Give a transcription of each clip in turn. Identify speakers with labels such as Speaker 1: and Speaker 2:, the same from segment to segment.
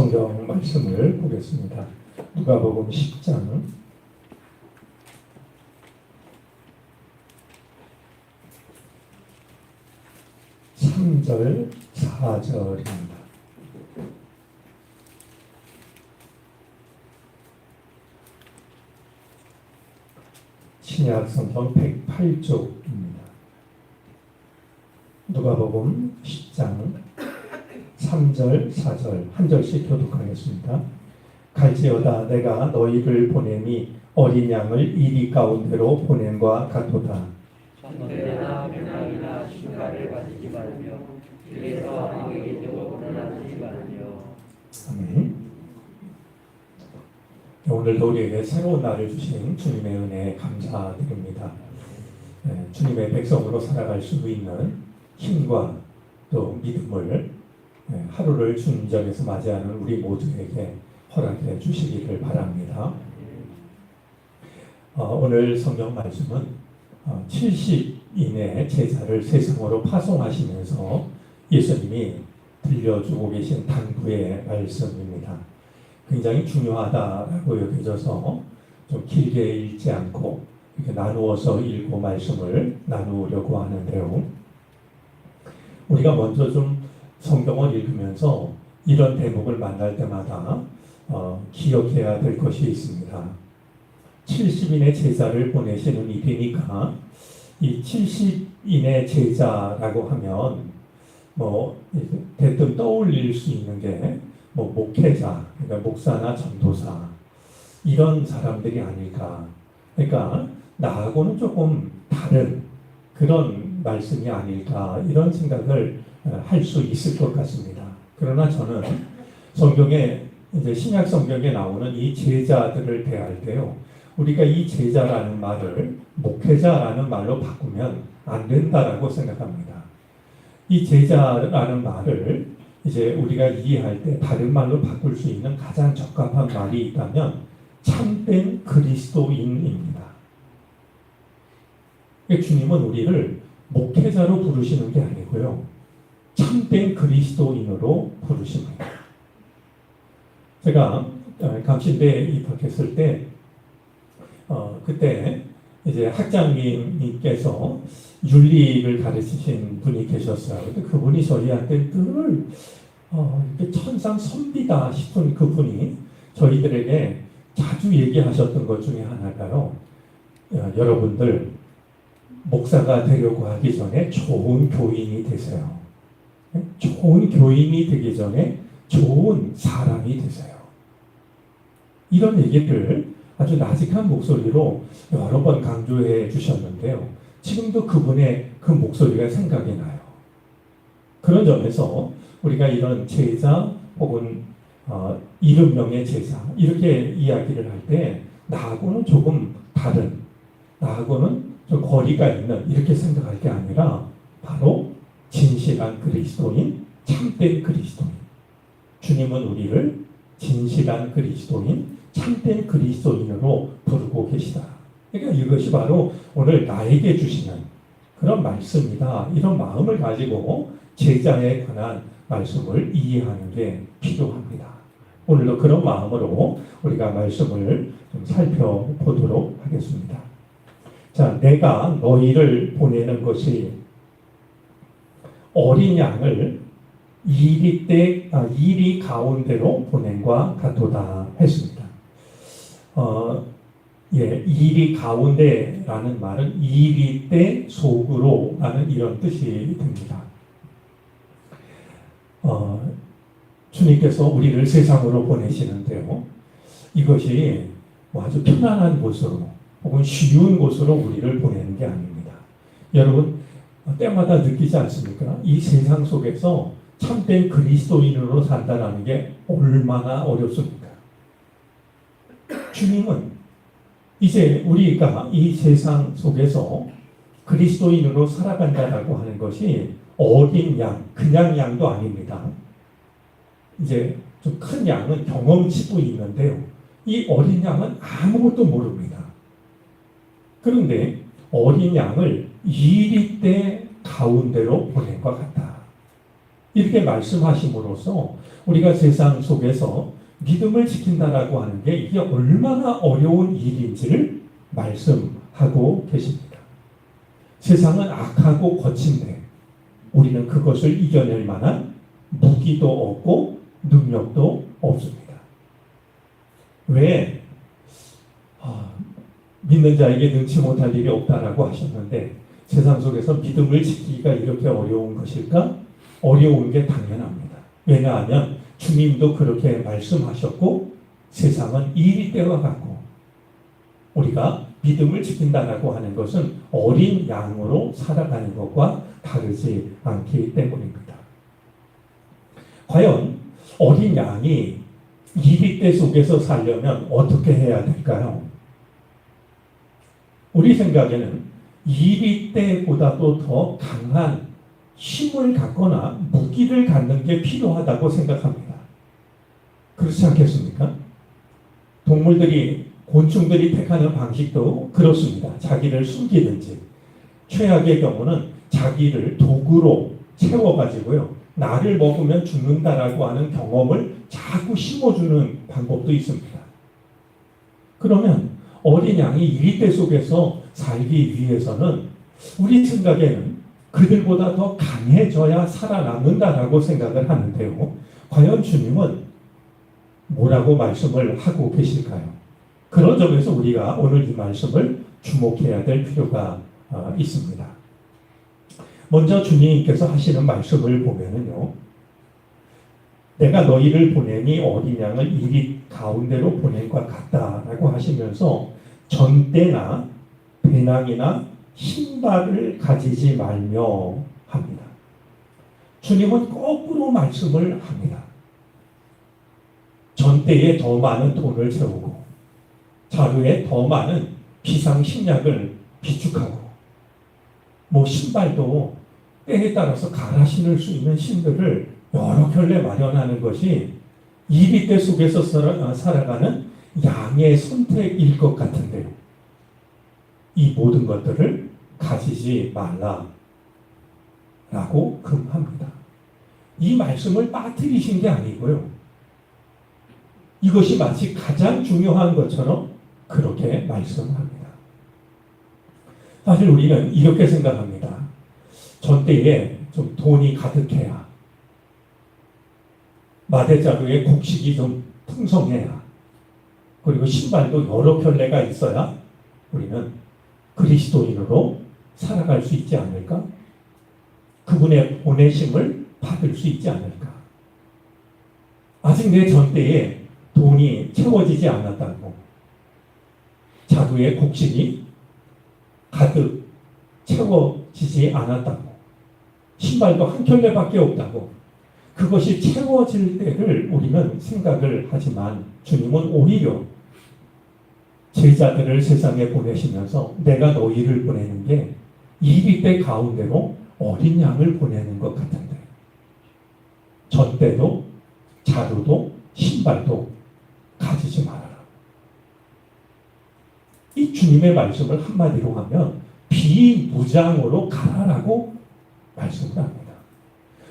Speaker 1: 성경 말씀을 보겠습니다. 누가복음 10장 3절 4절입니다. 신약 성경 108쪽입니다. 누가복음 10장 3절 4절 한 절씩 교독하겠습니다. 갈지어다 내가 너희를 보내니 어린 양을 이리 가운데로 보냄과 같도다.
Speaker 2: 전대나 병약이나 신가를 가지지 말며 길에서 아무에게도 물어나지 말며.
Speaker 1: 아멘. 오늘도 우리에게 새로운 날을 주신 주님의 은혜에 감사드립니다. 주님의 백성으로 살아갈 수 있는 힘과 또 믿음을 하루를 주님전에서 맞이하는 우리 모두에게 허락해 주시기를 바랍니다. 오늘 성경 말씀은 70인의 제자를 세상으로 파송하시면서 예수님이 들려주고 계신 당부의 말씀입니다. 굉장히 중요하다라고 여겨져서 좀 길게 읽지 않고 이렇게 나누어서 읽고 말씀을 나누려고 하는데요. 우리가 먼저 좀 성경을 읽으면서 이런 대목을 만날 때마다 기억해야 될 것이 있습니다. 70인의 제자를 보내시는 일이니까 이 70인의 제자라고 하면 대뜸 떠올릴 수 있는 게 목회자, 그러니까 목사나 전도사 이런 사람들이 아닐까. 그러니까 나하고는 조금 다른 그런 말씀이 아닐까 이런 생각을 할 수 있을 것 같습니다. 그러나 저는 성경에 이제 신약 성경에 나오는 이 제자들을 대할 때요, 우리가 이 제자라는 말을 목회자라는 말로 바꾸면 안 된다라고 생각합니다. 이 제자라는 말을 이제 우리가 이해할 때 다른 말로 바꿀 수 있는 가장 적합한 말이 있다면 참된 그리스도인입니다. 주님은 우리를 목회자로 부르시는 게 아니고요, 참된 그리스도인으로 부르십니다. 제가 감신대에 입학했을 때 그때 이제 학장님께서 윤리를 가르치신 분이 계셨어요. 근데 그분이 저희한테 늘 천상 선비다 싶은 그분이 저희들에게 자주 얘기하셨던 것 중에 하나가요, 여러분들 목사가 되려고 하기 전에 좋은 교인이 되세요. 좋은 교인이 되기 전에 좋은 사람이 되세요. 이런 얘기를 아주 나직한 목소리로 여러 번 강조해 주셨는데요. 지금도 그분의 그 목소리가 생각이 나요. 그런 점에서 우리가 이런 제자 혹은 이름명의 제자 이렇게 이야기를 할 때 나하고는 조금 다른, 나하고는 좀 거리가 있는 이렇게 생각할 게 아니라 바로 진실한 그리스도인, 참된 그리스도인. 주님은 우리를 진실한 그리스도인, 참된 그리스도인으로 부르고 계시다. 그러니까 이것이 바로 오늘 나에게 주시는 그런 말씀이다. 이런 마음을 가지고 제자에 관한 말씀을 이해하는 게 필요합니다. 오늘도 그런 마음으로 우리가 말씀을 좀 살펴보도록 하겠습니다. 자, 내가 너희를 보내는 것이 어린 양을 이리 가운데로 보냄과 같도다 했습니다. 이리 가운데라는 말은 이리 때 속으로라는 이런 뜻이 듭니다. 주님께서 우리를 세상으로 보내시는데요, 이것이 아주 편안한 곳으로 혹은 쉬운 곳으로 우리를 보내는 게 아닙니다. 여러분 때마다 느끼지 않습니까? 이 세상 속에서 참된 그리스도인으로 산다는 게 얼마나 어렵습니까? 주님은 이제 우리가 이 세상 속에서 그리스도인으로 살아간다라고 하는 것이 어린 양, 그냥 양도 아닙니다. 이제 좀 큰 양은 경험치도 있는데요, 이 어린 양은 아무것도 모릅니다. 그런데 어린 양을 이리 때 가운데로 보낸 것 같다. 이렇게 말씀하심으로써 우리가 세상 속에서 믿음을 지킨다라고 하는 게 이게 얼마나 어려운 일인지를 말씀하고 계십니다. 세상은 악하고 거친데 우리는 그것을 이겨낼 만한 무기도 없고 능력도 없습니다. 왜 믿는 자에게 능치 못할 일이 없다라고 하셨는데 세상 속에서 믿음을 지키기가 이렇게 어려운 것일까? 어려운 게 당연합니다. 왜냐하면 주님도 그렇게 말씀하셨고 세상은 이리 때와 같고 우리가 믿음을 지킨다라고 하는 것은 어린 양으로 살아가는 것과 다르지 않기 때문입니다. 과연 어린 양이 이리 때 속에서 살려면 어떻게 해야 될까요? 우리 생각에는 이리 때보다도 더 강한 힘을 갖거나 무기를 갖는 게 필요하다고 생각합니다. 그렇지 않겠습니까? 곤충들이 택하는 방식도 그렇습니다. 자기를 숨기든지 최악의 경우는 자기를 도구로 채워가지고요. 나를 먹으면 죽는다라고 하는 경험을 자꾸 심어주는 방법도 있습니다. 그러면 어린 양이 이리때 속에서 살기 위해서는 우리 생각에는 그들보다 더 강해져야 살아남는다라고 생각을 하는데요. 과연 주님은 뭐라고 말씀을 하고 계실까요? 그런 점에서 우리가 오늘 이 말씀을 주목해야 될 필요가 있습니다. 먼저 주님께서 하시는 말씀을 보면은요. 내가 너희를 보내니 어린 양을 이리 가운데로 보낸 것 같다라고 하시면서 전대나 배낭이나 신발을 가지지 말며 합니다. 주님은 거꾸로 말씀을 합니다. 전대에 더 많은 돈을 세우고 자루에 더 많은 비상식량을 비축하고 신발도 때에 따라서 갈아 신을 수 있는 신들을 여러 켤레 마련하는 것이 이리때 속에서 살아가는 양의 선택일 것 같은데요. 이 모든 것들을 가지지 말라라고 금합니다. 이 말씀을 빠뜨리신 게 아니고요. 이것이 마치 가장 중요한 것처럼 그렇게 말씀합니다. 사실 우리는 이렇게 생각합니다. 전때에 좀 돈이 가득해야, 마대자루에 곡식이 좀 풍성해야, 그리고 신발도 여러 켤레가 있어야 우리는 그리스도인으로 살아갈 수 있지 않을까? 그분의 보내심을 받을 수 있지 않을까? 아직 내 전때에 돈이 채워지지 않았다고, 자루에 곡식이 가득 채워지지 않았다고, 신발도 한 켤레밖에 없다고, 그것이 채워질 때를 우리는 생각을 하지만 주님은 오히려 제자들을 세상에 보내시면서 내가 너희를 보내는 게 이리때 가운데로 어린 양을 보내는 것 같은데 전대도 자루도 신발도 가지지 말아라. 이 주님의 말씀을 한마디로 하면 비무장으로 가라라고 말씀을 합니다.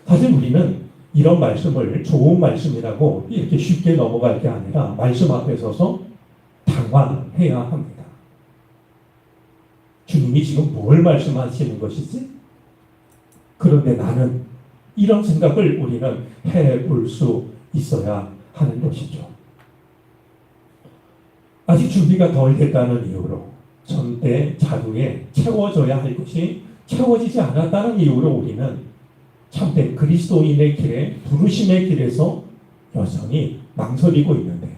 Speaker 1: 사실 우리는 이런 말씀을 좋은 말씀이라고 이렇게 쉽게 넘어갈 게 아니라 말씀 앞에 서서 당황해야 합니다. 주님이 지금 뭘 말씀하시는 것이지? 그런데 나는 이런 생각을 우리는 해볼 수 있어야 하는 것이죠. 아직 준비가 덜 됐다는 이유로 전대 자루에 채워져야 할 것이 채워지지 않았다는 이유로 우리는 참된 그리스도인의 길에 부르심의 길에서 여전히 망설이고 있는데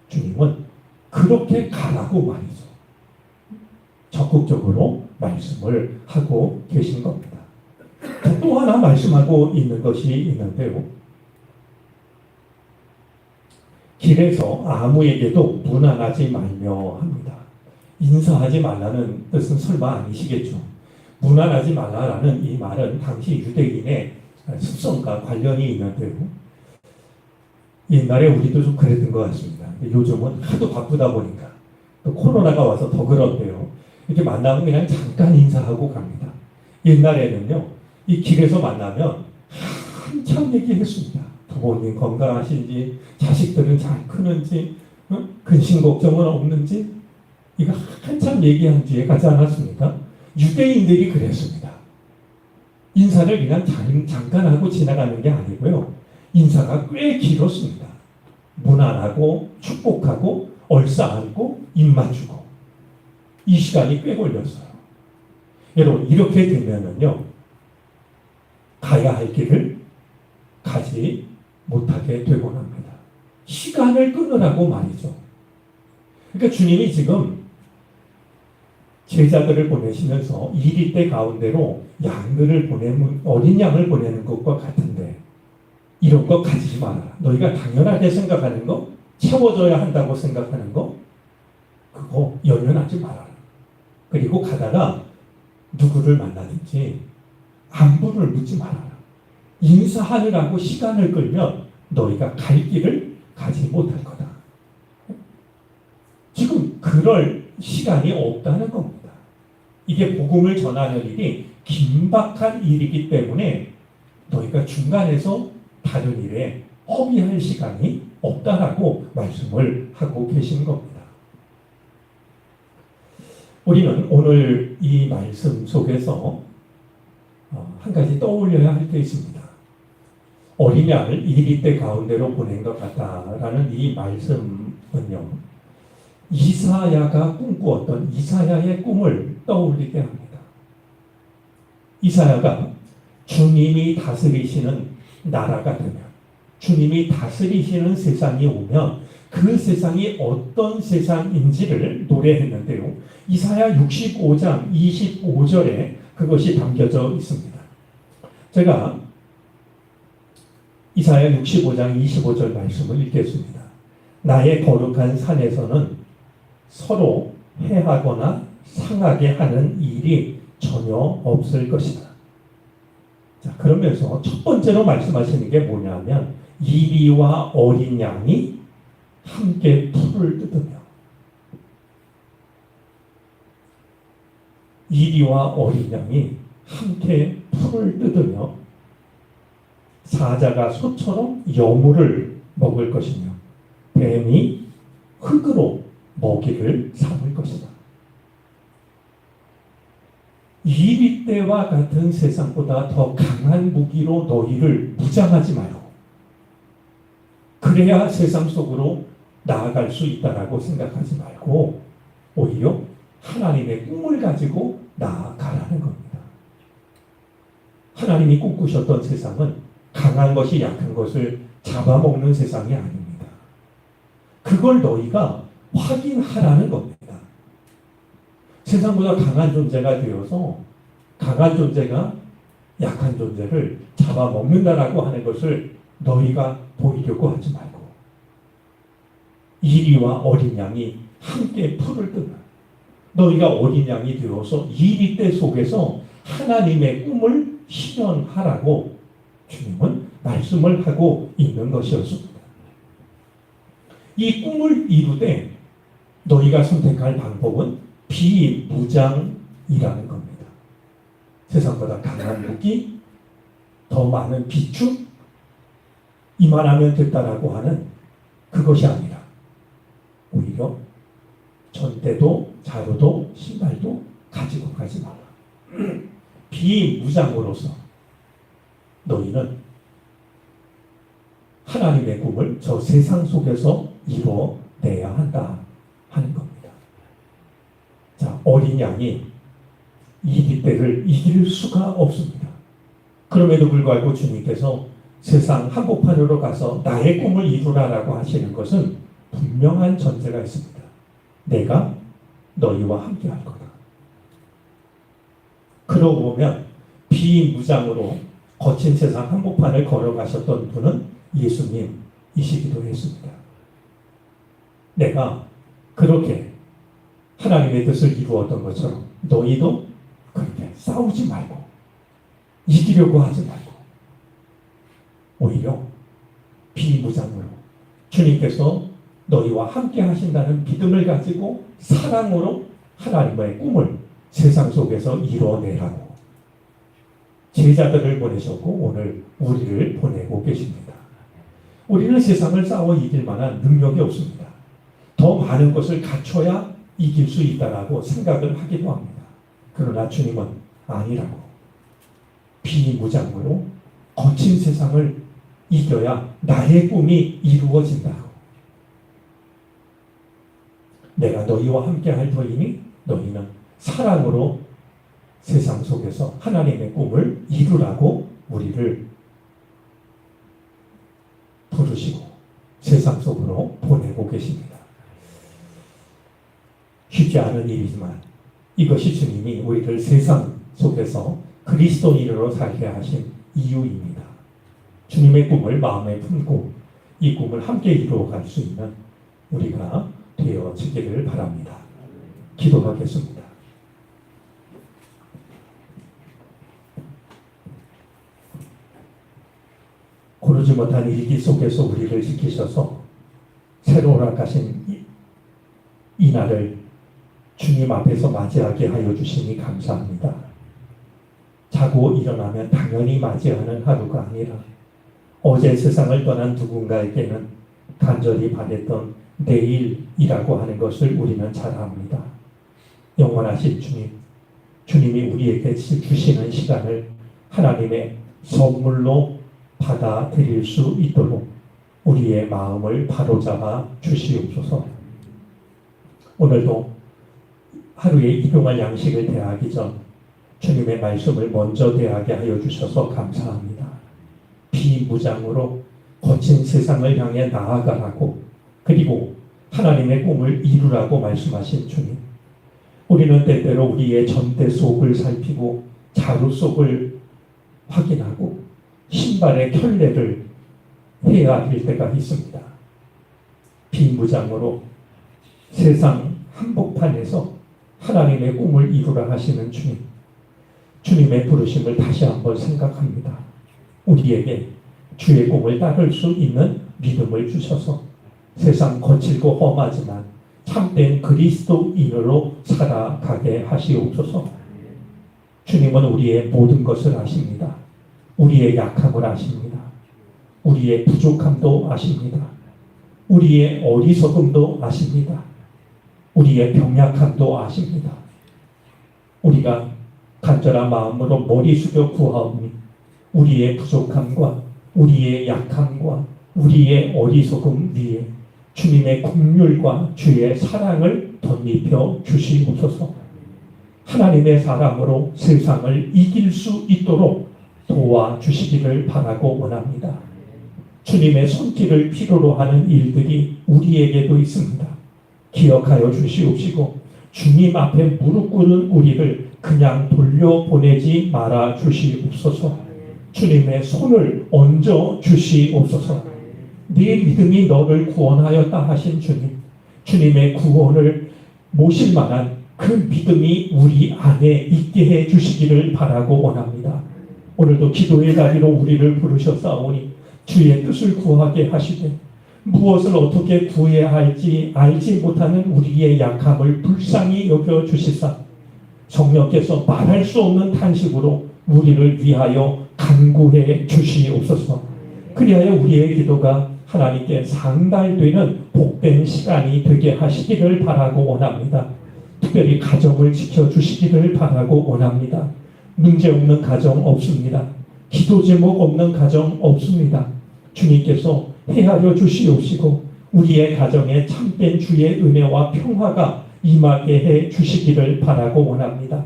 Speaker 1: 주님은 그렇게 가라고 말이죠. 적극적으로 말씀을 하고 계신 겁니다. 또 하나 말씀하고 있는 것이 있는데요. 길에서 아무에게도 무난하지 말며 합니다. 인사하지 말라는 뜻은 설마 아니시겠죠. 무난하지 말라라는 이 말은 당시 유대인의 습성과 관련이 있는데요. 옛날에 우리도 좀 그랬던 것 같습니다. 요즘은 하도 바쁘다 보니까 또 코로나가 와서 더 그런데요. 이렇게 만나면 그냥 잠깐 인사하고 갑니다. 옛날에는요. 이 길에서 만나면 한참 얘기했습니다. 부모님 건강하신지, 자식들은 잘 크는지, 근심 걱정은 없는지, 이거 한참 얘기한 뒤에 가지 않았습니까? 유대인들이 그랬습니다. 인사를 그냥 잠깐 하고 지나가는 게 아니고요. 인사가 꽤 길었습니다. 문안하고 축복하고 얼싸안고 입 맞추고 이 시간이 꽤 걸렸어요. 여러분 이렇게 되면은요 가야 할 길을 가지 못하게 되곤 합니다. 시간을 끊으라고 말이죠. 그러니까 주님이 지금 제자들을 보내시면서 이리 때 가운데로 양들을 어린 양을 보내는 것과 같은데 이런 거 가지지 마라. 너희가 당연하게 생각하는 거, 채워줘야 한다고 생각하는 거, 그거 연연하지 말아라. 그리고 가다가 누구를 만나든지 안부를 묻지 말아라. 인사하느라고 시간을 끌면 너희가 갈 길을 가지 못할 거다. 지금 그럴 시간이 없다는 겁니다. 이게 복음을 전하는 일이 긴박한 일이기 때문에 너희가 중간에서 다른 일에 허비할 시간이 없다라고 말씀을 하고 계신 겁니다. 우리는 오늘 이 말씀 속에서 한 가지 떠올려야 할 게 있습니다. 어린 양을 이리 때 가운데로 보낸 것 같다라는 이 말씀은요. 이사야가 꿈꾸었던 이사야의 꿈을 떠올리게 합니다. 이사야가 주님이 다스리시는 나라가 되면, 주님이 다스리시는 세상이 오면 그 세상이 어떤 세상인지를 노래했는데요. 이사야 65장 25절에 그것이 담겨져 있습니다. 제가 이사야 65장 25절 말씀을 읽겠습니다. 나의 거룩한 산에서는 서로 해하거나 상하게 하는 일이 전혀 없을 것이다. 자, 그러면서 첫 번째로 말씀하시는 게 뭐냐면 이리와 어린 양이 함께 풀을 뜯으며, 이리와 어린 양이 함께 풀을 뜯으며 사자가 소처럼 여물을 먹을 것이며 뱀이 흙으로 먹이를 삼을 것이다. 이리 때와 같은 세상보다 더 강한 무기로 너희를 무장하지 말고 그래야 세상 속으로 나아갈 수 있다라고 생각하지 말고 오히려 하나님의 꿈을 가지고 나아가라는 겁니다. 하나님이 꿈꾸셨던 세상은 강한 것이 약한 것을 잡아먹는 세상이 아닙니다. 그걸 너희가 확인하라는 겁니다. 세상보다 강한 존재가 되어서 강한 존재가 약한 존재를 잡아먹는다라고 하는 것을 너희가 보이려고 하지 말고 이리와 어린 양이 함께 풀을 뜯는, 너희가 어린 양이 되어서 이리 때 속에서 하나님의 꿈을 실현하라고 주님은 말씀을 하고 있는 것이었습니다. 이 꿈을 이루되 너희가 선택할 방법은 비무장이라는 겁니다. 세상보다 강한 무기, 더 많은 비축, 이만하면 됐다라고 하는 그것이 아니라 오히려 전대도 자루도 신발도 가지고 가지 마라. 비무장으로서 너희는 하나님의 꿈을 저 세상 속에서 이뤄내야 한다 하는 겁니다. 자, 어린 양이 이기 때를 이길 수가 없습니다. 그럼에도 불구하고 주님께서 세상 한복판으로 가서 나의 꿈을 이루라라고 하시는 것은 분명한 전제가 있습니다. 내가 너희와 함께 할 거다. 그러고 보면 비무장으로 거친 세상 한복판을 걸어가셨던 분은 예수님이시기도 했습니다. 내가 그렇게 하나님의 뜻을 이루었던 것처럼 너희도 그렇게 싸우지 말고 이기려고 하지 말고 오히려 비무장으로 주님께서 너희와 함께 하신다는 믿음을 가지고 사랑으로 하나님의 꿈을 세상 속에서 이뤄내라고 제자들을 보내셨고 오늘 우리를 보내고 계십니다. 우리는 세상을 싸워 이길 만한 능력이 없습니다. 더 많은 것을 갖춰야 이길 수 있다라고 생각을 하기도 합니다. 그러나 주님은 아니라고, 비무장으로 거친 세상을 이겨야 나의 꿈이 이루어진다고. 내가 너희와 함께 할 터이니 너희는 사랑으로 세상 속에서 하나님의 꿈을 이루라고 우리를 부르시고 세상 속으로 보내고 계십니다. 쉽지 않은 일이지만 이것이 주님이 우리를 세상 속에서 그리스도인으로 살게 하신 이유입니다. 주님의 꿈을 마음에 품고 이 꿈을 함께 이루어갈 수 있는 우리가 되어지기를 바랍니다. 기도하겠습니다. 고르지 못한 일기 속에서 우리를 지키셔서 새로 허락하신 이 날을 주님 앞에서 맞이하게 하여 주시니 감사합니다. 자고 일어나면 당연히 맞이하는 하루가 아니라 어제 세상을 떠난 누군가에게는 간절히 바랬던 내일이라고 하는 것을 우리는 잘 압니다. 영원하신 주님, 주님이 우리에게 주시는 시간을 하나님의 선물로 받아들일 수 있도록 우리의 마음을 바로잡아 주시옵소서. 오늘도 하루에 일용할 양식을 대하기 전 주님의 말씀을 먼저 대하게 하여 주셔서 감사합니다. 비무장으로 거친 세상을 향해 나아가라고, 그리고 하나님의 꿈을 이루라고 말씀하신 주님, 우리는 때때로 우리의 전대 속을 살피고 자루 속을 확인하고 신발의 켤레를 헤아릴 때가 있습니다. 비무장으로 세상 한복판에서 하나님의 꿈을 이루라 하시는 주님, 주님의 부르심을 다시 한번 생각합니다. 우리에게 주의 꿈을 따를 수 있는 믿음을 주셔서 세상 거칠고 험하지만 참된 그리스도인으로 살아가게 하시옵소서. 주님은 우리의 모든 것을 아십니다. 우리의 약함을 아십니다. 우리의 부족함도 아십니다. 우리의 어리석음도 아십니다. 우리의 병약함도 아십니다. 우리가 간절한 마음으로 머리 숙여 구하오니 우리의 부족함과 우리의 약함과 우리의 어리석음 위에 주님의 긍휼과 주의 사랑을 덧입혀 주시옵소서. 하나님의 사람으로 세상을 이길 수 있도록 도와주시기를 바라고 원합니다. 주님의 손길을 필요로 하는 일들이 우리에게도 있습니다. 기억하여 주시옵시고 주님 앞에 무릎 꿇은 우리를 그냥 돌려보내지 말아 주시옵소서. 주님의 손을 얹어 주시옵소서. 네 믿음이 너를 구원하였다 하신 주님, 주님의 구원을 모실 만한 그 믿음이 우리 안에 있게 해 주시기를 바라고 원합니다. 오늘도 기도의 자리로 우리를 부르셨사오니 주의 뜻을 구하게 하시되 무엇을 어떻게 구해야 할지 알지 못하는 우리의 약함을 불쌍히 여겨 주시사 성령께서 말할 수 없는 탄식으로 우리를 위하여 간구해 주시옵소서. 그리하여 우리의 기도가 하나님께 상달되는 복된 시간이 되게 하시기를 바라고 원합니다. 특별히 가정을 지켜주시기를 바라고 원합니다. 문제 없는 가정 없습니다. 기도 제목 없는 가정 없습니다. 주님께서 헤아려 주시옵시고 우리의 가정에 참된 주의 은혜와 평화가 임하게 해 주시기를 바라고 원합니다.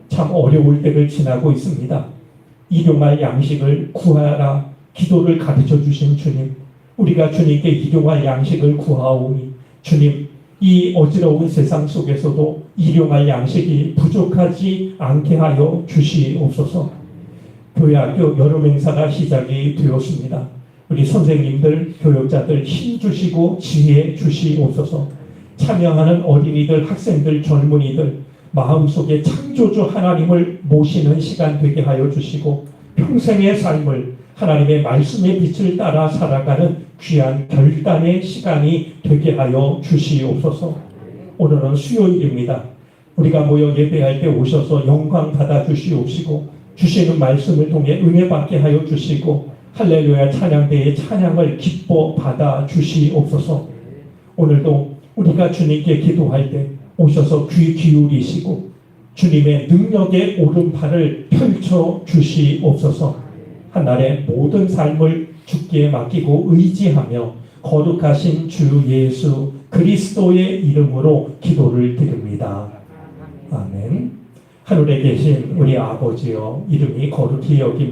Speaker 1: 참 어려울 때를 지나고 있습니다. 일용할 양식을 구하라 기도를 가르쳐 주신 주님, 우리가 주님께 일용할 양식을 구하오니 주님, 이 어지러운 세상 속에서도 일용할 양식이 부족하지 않게 하여 주시옵소서. 교회학교 여름 행사가 시작이 되었습니다. 우리 선생님들, 교육자들 힘 주시고 지혜 주시옵소서. 참여하는 어린이들, 학생들, 젊은이들 마음속에 창조주 하나님을 모시는 시간 되게 하여 주시고 평생의 삶을 하나님의 말씀의 빛을 따라 살아가는 귀한 결단의 시간이 되게 하여 주시옵소서. 오늘은 수요일입니다. 우리가 모여 예배할 때 오셔서 영광 받아 주시옵시고 주시는 말씀을 통해 은혜 받게 하여 주시고 할렐루야 찬양대의 찬양을 기뻐 받아 주시옵소서. 오늘도 우리가 주님께 기도할 때 오셔서 귀 기울이시고 주님의 능력의 오른팔을 펼쳐 주시옵소서. 한날의 모든 삶을 주께 맡기고 의지하며 거룩하신 주 예수 그리스도의 이름으로 기도를 드립니다. 아멘. 하늘에 계신 우리 아버지여, 이름이 거룩히 여김을